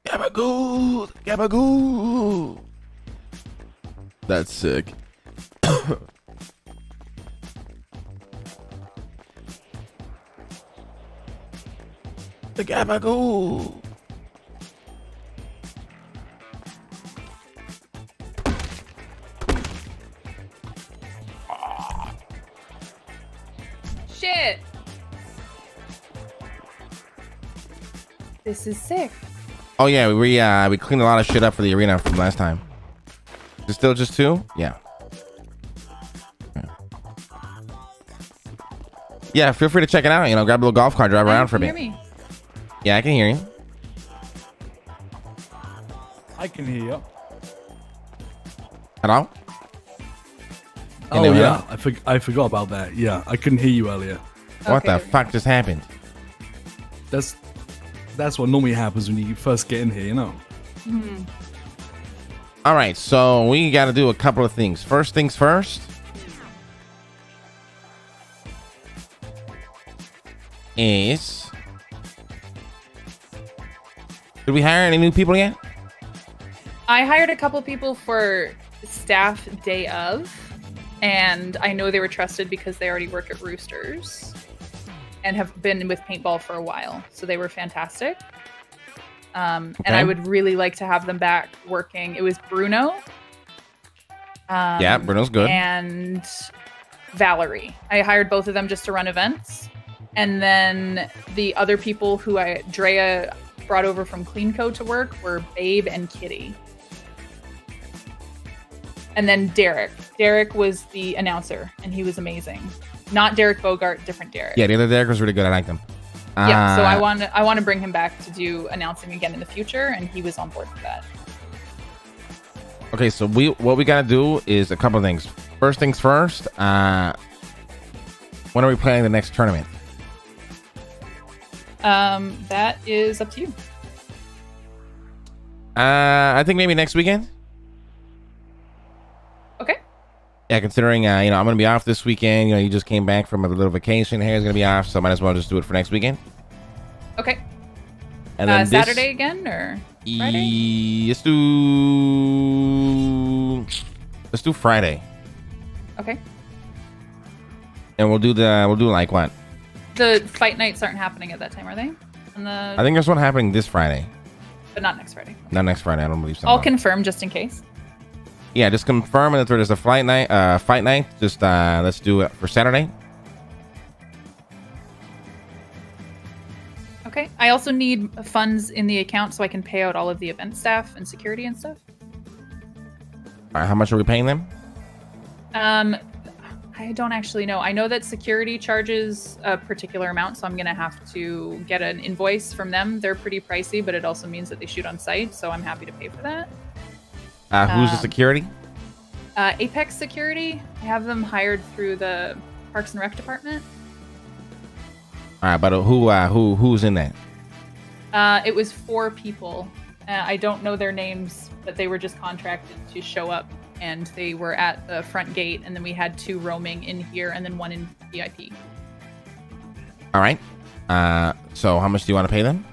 Gabagoo, gabagoo. That's sick. The gabagoo. Shit. This is sick. Oh yeah, we cleaned a lot of shit up for the arena from last time. Is it still just 2? Yeah. Yeah, feel free to check it out. You know, grab a little golf cart, drive around for a bit. Can you hear me? Yeah, I can hear you. I can hear you. Hello? Oh Hello, yeah, hello? I forgot about that. Yeah, I couldn't hear you earlier. What Okay. the fuck just happened? That's what normally happens when you first get in here, you know. All right, so we got to do a couple of things. First things first is, did we hire any new people yet? I hired a couple people for staff day of, and I know they were trusted because they already work at Roosters and have been with paintball for a while, so they were fantastic. And I would really like to have them back working. It was Bruno. Yeah, Bruno's good. And Valerie. I hired both of them just to run events. And then the other people who Drea brought over from Cleanco to work were Babe and Kitty. And then Derek. Derek was the announcer, and he was amazing. Not Derek Bogart, different Derek. Yeah, the other Derek was really good. I liked him. Yeah, so I want to bring him back to do announcing again in the future, and he was on board for that. Okay, so what we gotta do is a couple of things. First things first. When are we playing the next tournament? That is up to you. I think maybe next weekend. Okay. Yeah, considering I'm gonna be off this weekend. You just came back from a little vacation. Harry's gonna be off, so might as well just do it for next weekend. Okay. And then Saturday again or Friday? Let's do Friday. Okay. And we'll do like what? The fight nights aren't happening at that time, are they? I think there's one happening this Friday. But not next Friday. Not next Friday. I don't believe so. I'll confirm just in case. Yeah, just confirm, and if there's a fight night, just let's do it for Saturday. Okay. I also need funds in the account so I can pay out all of the event staff and security and stuff. All right, how much are we paying them? I don't actually know. I know that security charges a particular amount, so I'm going to have to get an invoice from them. They're pretty pricey, but it also means that they shoot on site, so I'm happy to pay for that. Who's the security? Apex Security. I have them hired through the Parks and Rec department. All right, but who's in that? It was 4 people. I don't know their names, but they were just contracted to show up, and they were at the front gate, and then we had 2 roaming in here, and then 1 in VIP. All right. So how much do you want to pay them?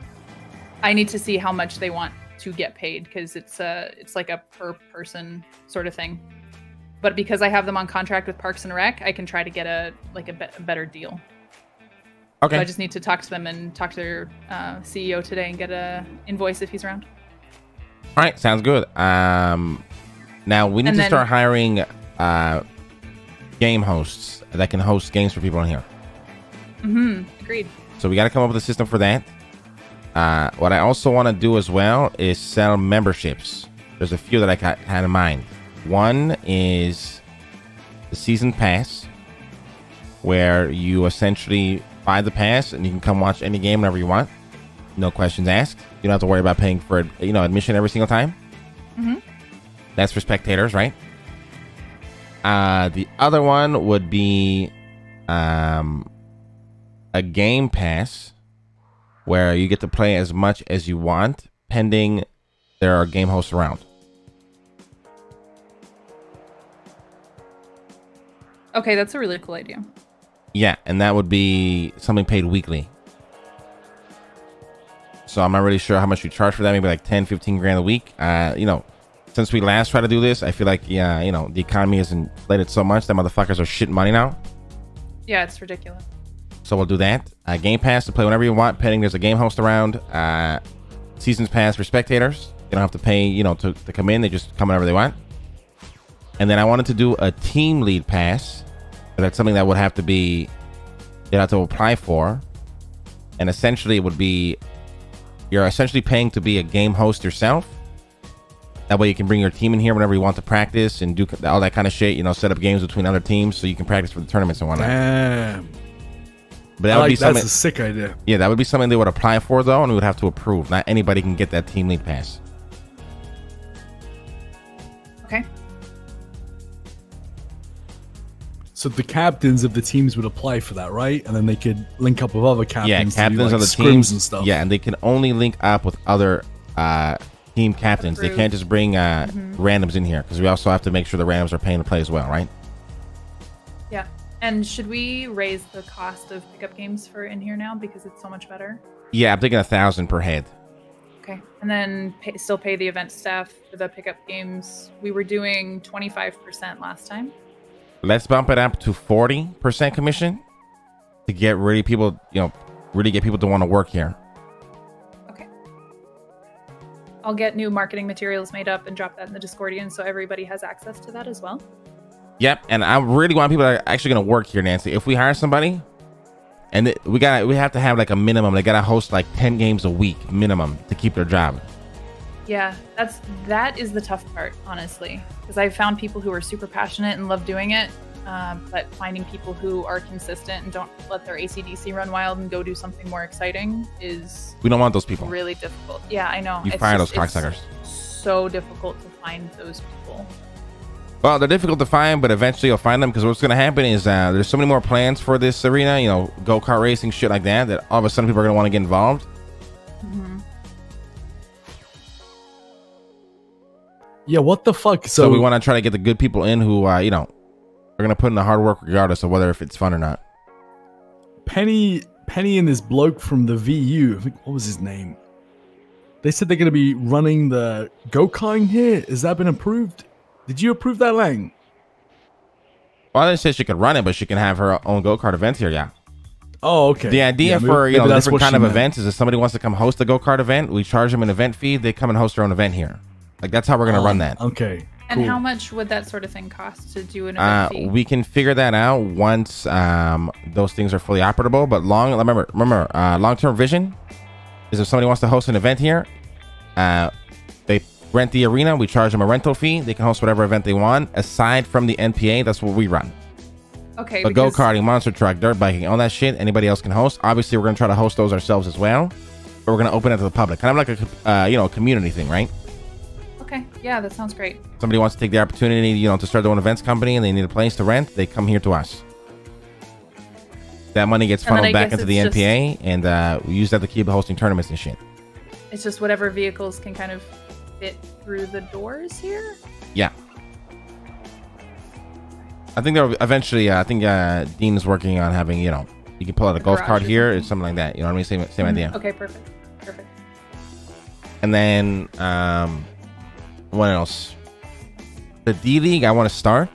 I need to see how much they want to get paid, because it's like a per person sort of thing. But because I have them on contract with Parks and Rec, I can try to get a better deal. Okay. So I just need to talk to them and talk to their CEO today and get a invoice if he's around. All right, sounds good. Now we need to start hiring game hosts that can host games for people in here. Agreed. So we got to come up with a system for that. What I also want to do as well is sell memberships. There's a few that I had in mind. One is the season pass, where you essentially buy the pass and you can come watch any game whenever you want. No questions asked. You don't have to worry about paying for admission every single time. That's for spectators, right? The other one would be a game pass, where you get to play as much as you want, pending there are game hosts around. Okay, that's a really cool idea. Yeah, and that would be something paid weekly. so I'm not really sure how much we charge for that. Maybe like 10, 15 grand a week. You know, since we last tried to do this, I feel like, yeah, you know, the economy has inflated so much that motherfuckers are shitting money now. Yeah, it's ridiculous. So we'll do that. Game Pass to play whenever you want, pending there's a game host around. Seasons Pass for spectators. They don't have to pay, you know, to come in. They just come whenever they want. And then I wanted to do a team lead pass. But that's something that would have to be, you'd have to apply for. And essentially it would be, you're essentially paying to be a game host yourself. That way you can bring your team in here whenever you want to practice and do all that kind of shit, you know, set up games between other teams so you can practice for the tournaments and whatnot. Damn. But that would be something, that's a sick idea. Yeah, that would be something they would apply for though, and we would have to approve. Not anybody can get that team lead pass. Okay. So the captains of the teams would apply for that, right? And then they could link up with other captains. Yeah, captains to do, like, of the scrims teams and stuff. Yeah, and they can only link up with other team captains. Approved. They can't just bring randoms in here because we also have to make sure the randoms are paying to play as well, right? Yeah. And should we raise the cost of pickup games for in here now because it's so much better? Yeah, I'm thinking 1,000 per head. Okay. And then still pay the event staff for the pickup games. We were doing 25% last time. Let's bump it up to 40% commission to get really people, you know, really get people to want to work here. Okay. I'll get new marketing materials made up and drop that in the Discordian so everybody has access to that as well. Yep, and I really want people that are actually going to work here, Nancy. If we hire somebody, and we have to have like a minimum. They got to host like 10 games a week minimum to keep their job. Yeah, that is the tough part, honestly, because I've found people who are super passionate and love doing it, but finding people who are consistent and don't let their ACDC run wild and go do something more exciting is We don't want those people. really difficult. Yeah, I know. You fire those cocksuckers. So difficult to find those people. Well, they're difficult to find, but eventually you'll find them because what's going to happen is there's so many more plans for this arena, you know, go-kart racing, shit like that, that all of a sudden people are going to want to get involved. Mm-hmm. Yeah, what the fuck? So we want to try to get the good people in who, you know, are going to put in the hard work regardless of whether if it's fun or not. Penny and this bloke from the VU, I think, what was his name? They said they're going to be running the go-karting here. Has that been approved? Did you approve that, Lang? Well, I didn't say she could run it, but she can have her own go-kart event here, yeah. Oh, okay. The idea for, you know, that's different what kind she of meant. events is if somebody wants to come host a go-kart event, we charge them an event fee, they come and host their own event here. Like, that's how we're going to run that. Okay. And cool. how much would that sort of thing cost to do an event fee? We can figure that out once those things are fully operable. But remember, long-term vision is if somebody wants to host an event here, they rent the arena, we charge them a rental fee, they can host whatever event they want. Aside from the NPA, that's what we run. Okay. But go-karting, monster truck, dirt biking, all that shit, anybody else can host. Obviously, we're going to try to host those ourselves as well. But we're going to open it to the public. Kind of like a, you know, community thing, right? Okay. Yeah, that sounds great. Somebody wants to take the opportunity, you know, to start their own events company and they need a place to rent, they come here to us. That money gets funneled back into the NPA, and we use that to keep hosting tournaments and shit. It's just whatever vehicles can kind of fit through the doors here. Yeah. I think they're eventually, I think Dean is working on having, you know, you can pull out a golf cart here or something like that. You know what I mean? Same idea. Okay, perfect. Perfect. And then, what else? The D League I want to start,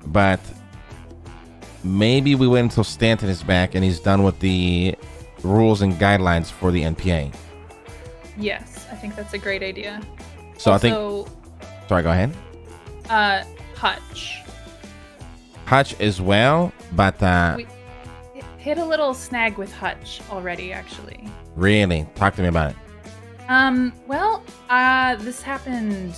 but maybe we wait until Stanton is back and he's done with the rules and guidelines for the NPA. Yes, I think that's a great idea. So also, I think. Sorry, go ahead. Hutch. Hutch as well, but We hit a little snag with Hutch already, actually. Really, talk to me about it. Well, this happened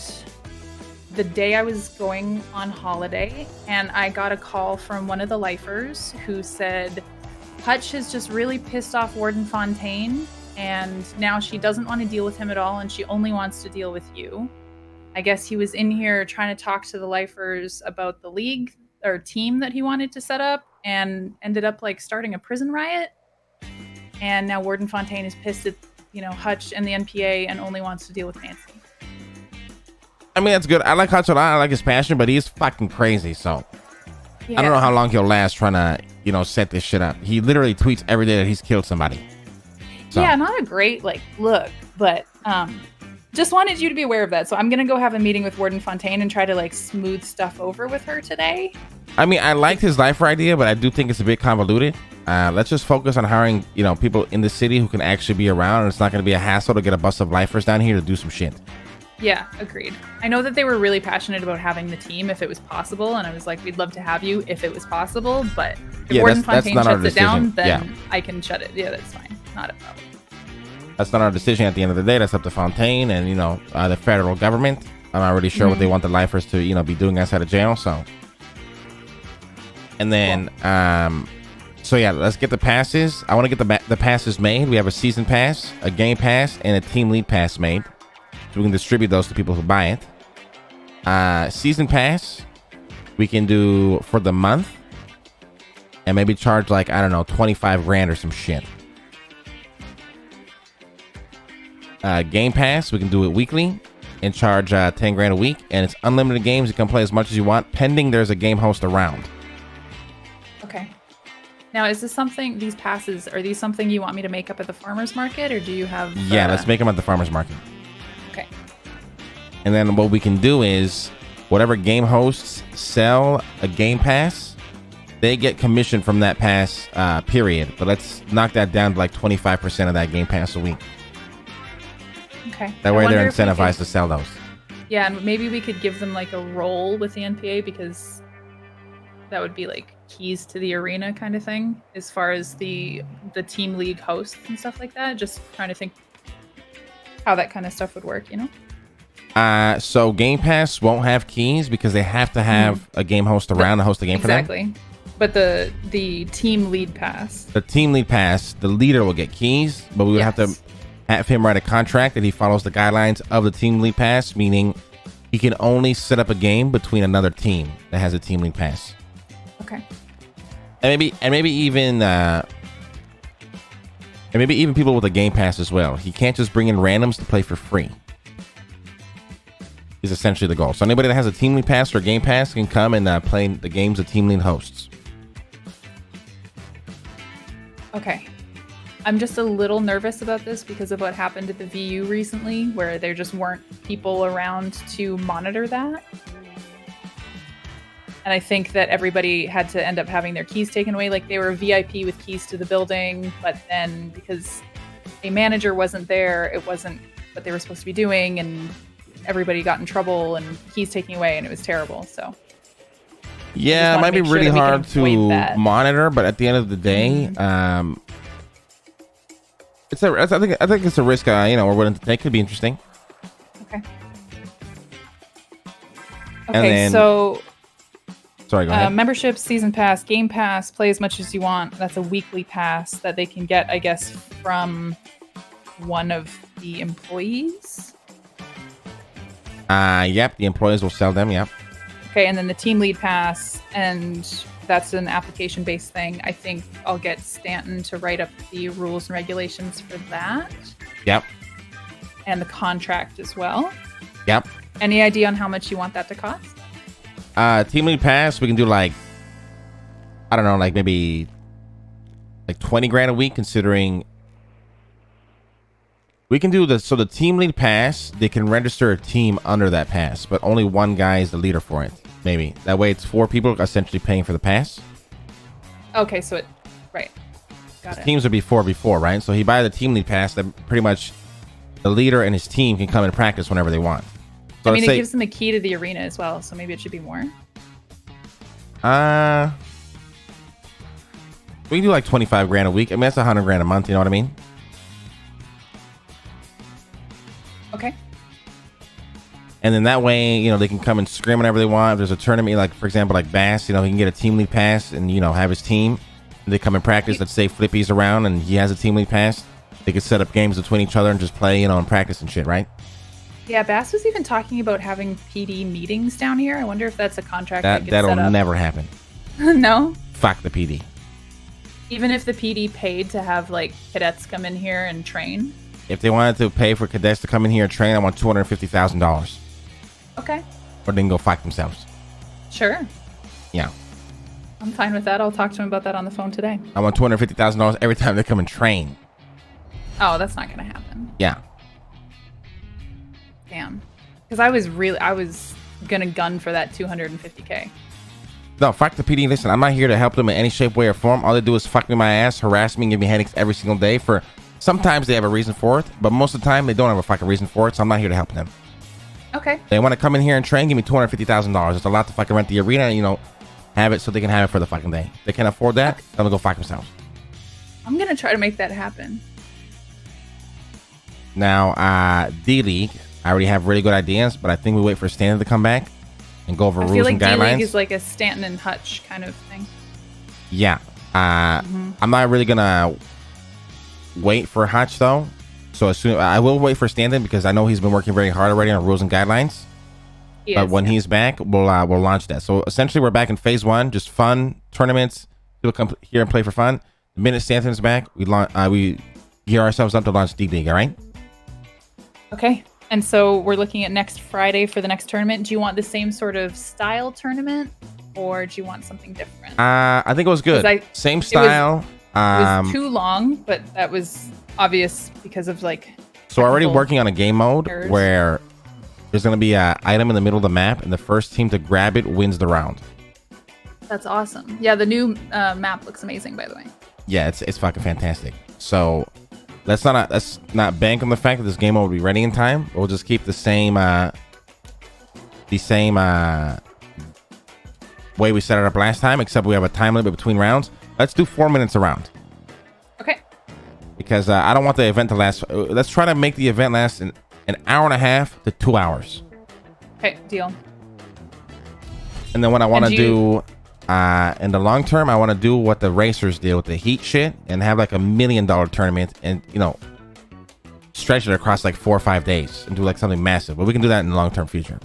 the day I was going on holiday, and I got a call from one of the lifers who said Hutch has just really pissed off Warden Fontaine, and now she doesn't want to deal with him at all, and she only wants to deal with you. I guess he was in here trying to talk to the lifers about the league or team that he wanted to set up, and ended up like starting a prison riot. And now Warden Fontaine is pissed at, you know, Hutch and the NPA and only wants to deal with Nancy. I mean, that's good. I like Hutch a lot. I like his passion, but he's fucking crazy. So Yeah. I don't know how long he'll last trying to, you know, set this shit up. He literally tweets every day that he's killed somebody. So, Yeah, not a great like look, but just wanted you to be aware of that. So I'm gonna go have a meeting with Warden Fontaine and try to like smooth stuff over with her today. I mean, I liked his lifer idea, but I do think it's a bit convoluted. Let's just focus on hiring, people in the city who can actually be around, and it's not going to be a hassle to get a bus of lifers down here to do some shit. Yeah, agreed. I know that they were really passionate about having the team if it was possible, and I was like, we'd love to have you if it was possible, but if Warden Fontaine shuts it down, then I can shut it. Yeah, that's fine. Not a problem. That's not our decision at the end of the day. That's up to Fontaine and, the federal government. I'm not really sure what they want the lifers to, be doing outside of jail, so. And then, so yeah, let's get the passes. I want to get the passes made. We have a season pass, a game pass, and a team lead pass made. So we can distribute those to people who buy it. Season pass, we can do for the month and maybe charge like, I don't know, 25 grand or some shit. Game pass, we can do it weekly and charge 10 grand a week. And it's unlimited games. You can play as much as you want, pending there's a game host around. Okay. Now, is this something, these passes, are these something you want me to make up at the farmer's market, or do you have... Yeah, let's make them at the farmer's market. Okay. And then what we can do is, whatever game hosts sell a game pass, they get commission from that pass period. But let's knock that down to like 25% of that game pass a week. Okay. That way they're incentivized to sell those. Yeah, and maybe we could give them like a role with the NPA, because that would be like keys to the arena kind of thing, as far as the team league hosts and stuff like that. Just trying to think how that kind of stuff would work, So Game Pass won't have keys because they have to have a game host around to host the game for them. Exactly. But the team lead pass. The team lead pass, the leader will get keys, but we would have to have him write a contract that he follows the guidelines of the team lead pass, meaning he can only set up a game between another team that has a team lead pass. Okay. And maybe even people with a game pass as well. He can't just bring in randoms to play for free. Is essentially the goal. So anybody that has a team lead pass or game pass can come and play the games the team lead hosts. Okay. I'm just a little nervous about this because of what happened at the VU recently, where there just weren't people around to monitor that. And I think that everybody had to end up having their keys taken away. Like, they were VIP with keys to the building, but then because a manager wasn't there, it wasn't what they were supposed to be doing, and everybody got in trouble and keys taken away, and it was terrible. So yeah, it might be really hard to monitor, but at the end of the day, I think it's a risk we're willing to take. Could be interesting. Okay. Okay, so sorry, go ahead. Membership, season pass, game pass, play as much as you want. That's a weekly pass that they can get, I guess, from one of the employees. Yep, the employees will sell them. Yep. Okay, and then the team lead pass, and that's an application-based thing. I think I'll get Stanton to write up the rules and regulations for that. Yep. And the contract as well. Yep. Any idea on how much you want that to cost? Team lead pass, we can do like, I don't know, like maybe like 20 grand a week, considering we can do this. So the team lead pass, they can register a team under that pass, but only one guy is the leader for it. Maybe that way it's 4 people essentially paying for the pass. Okay, so right. Got it. Teams would be 4 before, right? So he buys the team lead pass, then pretty much the leader and his team can come and practice whenever they want. So it gives them a key to the arena as well, so maybe it should be more. We can do like 25 grand a week. I mean, that's 100 grand a month. You know what I mean? Okay. And then that way, they can come and scrim whenever they want. If there's a tournament, like for example, like Bass, he can get a team lead pass and have his team. They come and practice. Let's say Flippy's around and he has a team lead pass. They could set up games between each other and just play, and practice and shit, right? Yeah, Bass was even talking about having PD meetings down here. I wonder if that's a contract that'll never happen. No? Fuck the PD. Even if the PD paid to have like cadets come in here and train? If they wanted to pay for cadets to come in here and train, I want $250,000. Okay. Or they can go fuck themselves. Sure. Yeah. I'm fine with that. I'll talk to him about that on the phone today. I want $250,000 every time they come and train. Oh, that's not gonna happen. Yeah. Damn. Because I was gonna gun for that 250K. No, fuck the PD. Listen, I'm not here to help them in any shape, way, or form. All they do is fuck me in my ass, harass me, and give me headaches every single day. For sometimes they have a reason for it, but most of the time they don't have a fucking reason for it. So I'm not here to help them. Okay. They want to come in here and train, give me $250,000. It's a lot to fucking rent the arena, and, you know, have it so they can have it for the fucking day. They can't afford that. Let them go fuck themselves. I'm gonna try to make that happen. Now, D-League, I already have really good ideas, but I think we wait for Standard to come back and go over I rules feel like and guidelines. D-League is like a Stanton and Hutch kind of thing. Yeah. I'm not really gonna wait for Hutch though. So as soon I will wait for Stanton because I know he's been working very hard already on rules and guidelines. But when he's back, we'll launch that. So essentially, we're back in phase 1, just fun tournaments. People come here and play for fun. The minute Stanton's back, we gear ourselves up to launch D-League. All right. Okay. And so we're looking at next Friday for the next tournament. Do you want the same sort of style tournament, or do you want something different? I think it was good. Same style. It was too long, but that was obvious because of like. So we're already working on a game mode where there's going to be an item in the middle of the map, and the first team to grab it wins the round. That's awesome. Yeah, the new map looks amazing, by the way. Yeah, it's fucking fantastic. So let's not bank on the fact that this game will be ready in time. We'll just keep the same way we set it up last time, except we have a time limit between rounds. Let's do 4 minutes a round. Okay. Because I don't want the event to last. Let's try to make the event last an hour and a half to 2 hours. Okay, deal. And then what I want to do in the long term, I want to do what the racers did with the heat shit and have like $1 million tournament and, you know, stretch it across like 4 or 5 days and do like something massive. But we can do that in the long-term future.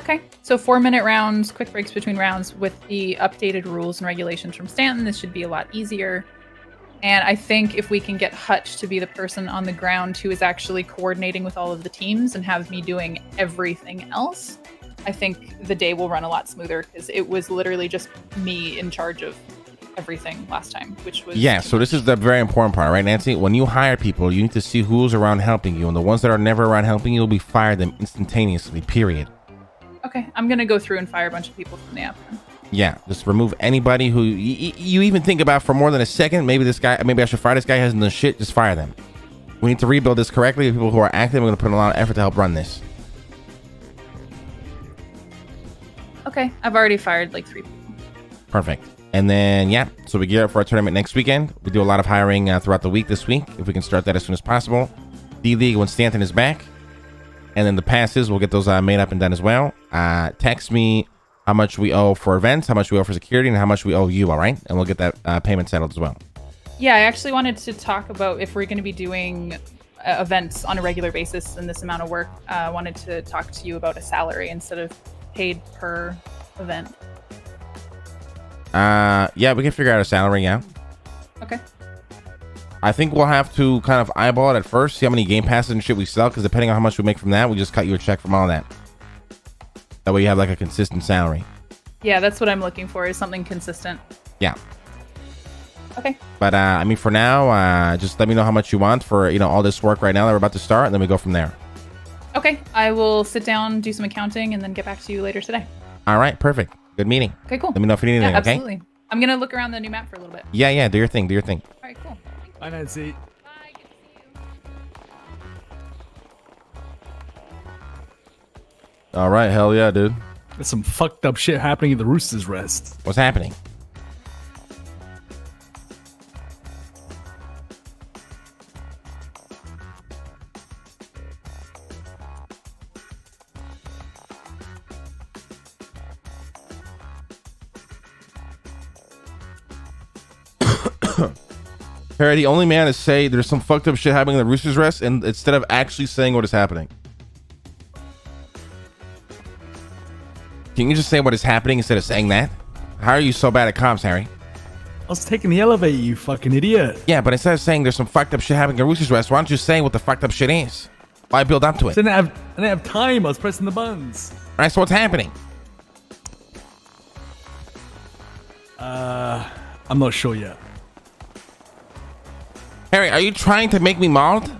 Okay. So 4-minute rounds, quick breaks between rounds with the updated rules and regulations from Stanton. This should be a lot easier. And I think if we can get Hutch to be the person on the ground who is actually coordinating with all of the teams and have me doing everything else, I think the day will run a lot smoother because it was literally just me in charge of everything last time, which was... Yeah, so this is the very important part, right, Nancy? When you hire people, you need to see who's around helping you, and the ones that are never around helping you will be fired them instantaneously, period. Okay, I'm going to go through and fire a bunch of people from the app then. Yeah, just remove anybody who you even think about for more than a second. Maybe I should fire this guy, hasn't done shit. Just fire them. We need to rebuild this correctly. The people who are active, we're going to put in a lot of effort to help run this. Okay, I've already fired like 3 people. Perfect. And then, yeah, so we gear up for our tournament next weekend. We do a lot of hiring throughout the week this week. If we can start that as soon as possible. D-League when Stanton is back. And then the passes, we'll get those made up and done as well. Text me how much we owe for events, how much we owe for security, and how much we owe you, all right? And we'll get that payment settled as well. Yeah, I actually wanted to talk about if we're going to be doing events on a regular basis and this amount of work. I wanted to talk to you about a salary instead of paid per event. Yeah, we can figure out a salary, yeah. Okay. I think we'll have to kind of eyeball it at first, see how many game passes and shit we sell, because depending on how much we make from that, we just cut you a check from all that. That way you have like a consistent salary. Yeah, that's what I'm looking for, is something consistent. Yeah. Okay. But I mean, for now, just let me know how much you want for, you know, all this work right now that we're about to start, and then we go from there. Okay, I will sit down, do some accounting, and then get back to you later today. All right, perfect. Good meeting. Okay, cool. Let me know if you need anything, okay? Absolutely. I'm going to look around the new map for a little bit. Yeah, do your thing, do your thing. All right, cool. Bye, Nancy. Bye, good to see you. All right, hell yeah, dude. There's some fucked up shit happening at the Roosters Rest. What's happening? Harry, the only man to say there's some fucked up shit happening in the Roosters Rest, and instead of actually saying what is happening. Can you just say what is happening instead of saying that? How are you so bad at comms, Harry? I was taking the elevator, you fucking idiot. Yeah, but instead of saying there's some fucked up shit happening in the Roosters Rest, why don't you say what the fucked up shit is? Why build up to it? I didn't have time. I was pressing the buttons. All right, so what's happening? I'm not sure yet. Harry, are you trying to make me mauled?